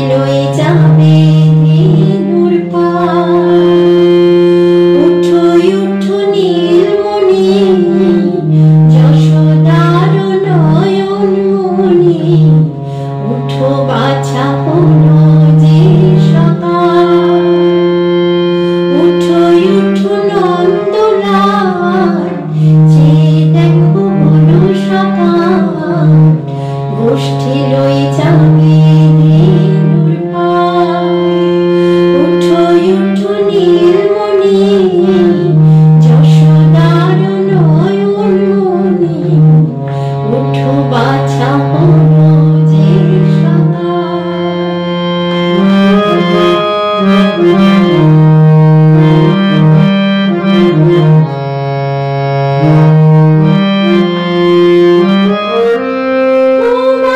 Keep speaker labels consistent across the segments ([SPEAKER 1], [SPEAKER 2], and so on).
[SPEAKER 1] লয়ে যাবে ধেনুর পাল। উঠো উঠো নীলমণি, যশোদার নয়ন মণি, উঠো বাছা হলো যে সকাল। উঠো উঠো নন্দলাল, যে দেখো হলো সকাল, গোষ্ঠী লয়ে যাবে ধেনুর পাল। উঠো উঠো নীলমণি, যশোদার নয়ন মণি, উঠো বাছা হলো যে সকাল।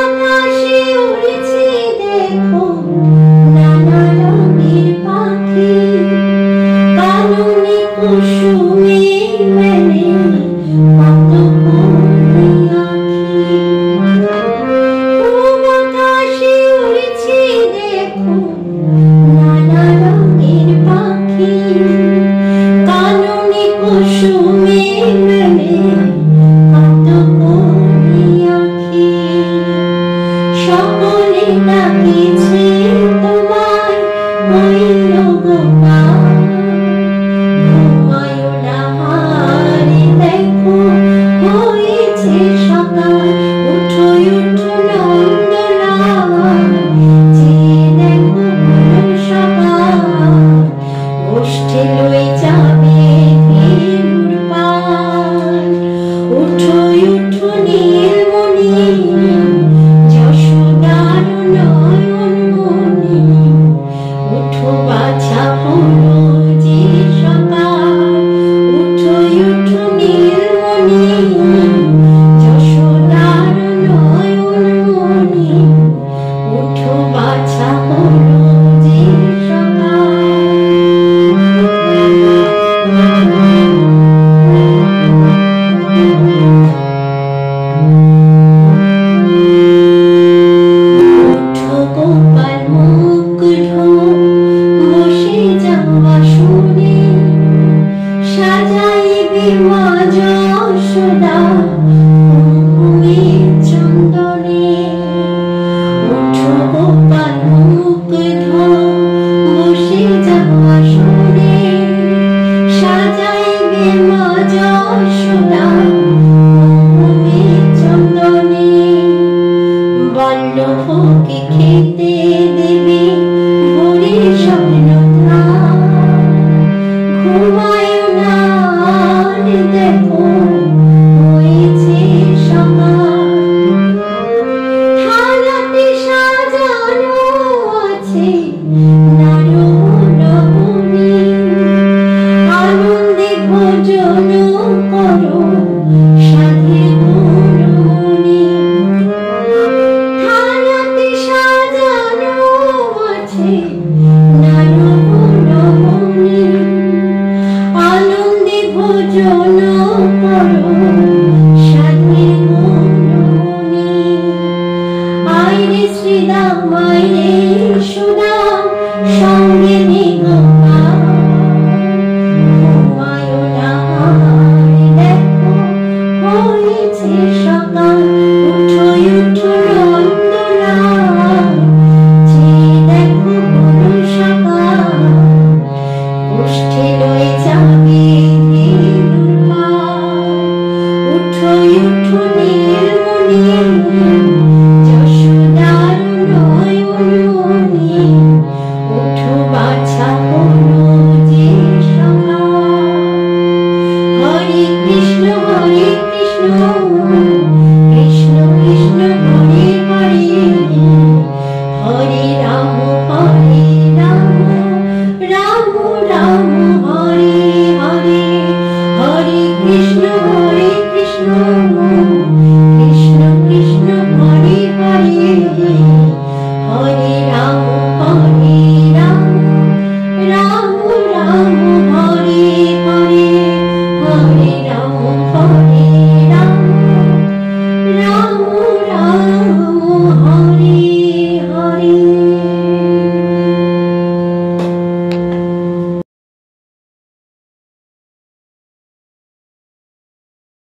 [SPEAKER 1] আকাশে উড়ছে দেখো নানা রঙের পাখি, কাননে কুসুমে মেলে কত কোনে আঁখি। আকাশে উড়ছে দেখো নানা রঙের পাখি, কাননে কুসুমে মেলে কত কোনে আঁখি। সকলে ডাকিছে তোমায় হইল গোপাল, ঘুমায়ো না হারে দেখো হয়েছে সকাল। উঠো উঠো নন্দলাল, যে দেখো হলো সকাল, গোষ্ঠী লয়ে যাবে ধেনুর পাল। উঠো উঠো নীলমণি, যশোদার নয়ন মণি, উঠো বাছা হলো যে সকাল। উঠো উঠো নীলমণি, যশোদার নয়ন মণি, উঠো বাছা হলো যে সকাল। উঠো গোপাল মুগ্ধ বসে যাওয়া শুনে, সাজাইবে মা যশোদা কুমকুমের চন্দনে। উঠো গোপাল মুগ্ধ বসে যাওয়া শুনে, সাজাইবে মা যশোদা কুমকুমের চন্দনে। বল্লভকে খেতে দেবে ভোরে স্বপ্নধার, ঘুমায়ো না আর দেখো হয়েছে সকাল। থালাতে সাজানো আছে নানা নবনী, আনন্দে ভোজন করো সাধে গুণমণি। থালাতে সাজানো আছে নানা নবনী, আনন্দে ভোজন করো সাধে গুণমণি। আইরে শ্রীদাম আইরে সুদাম,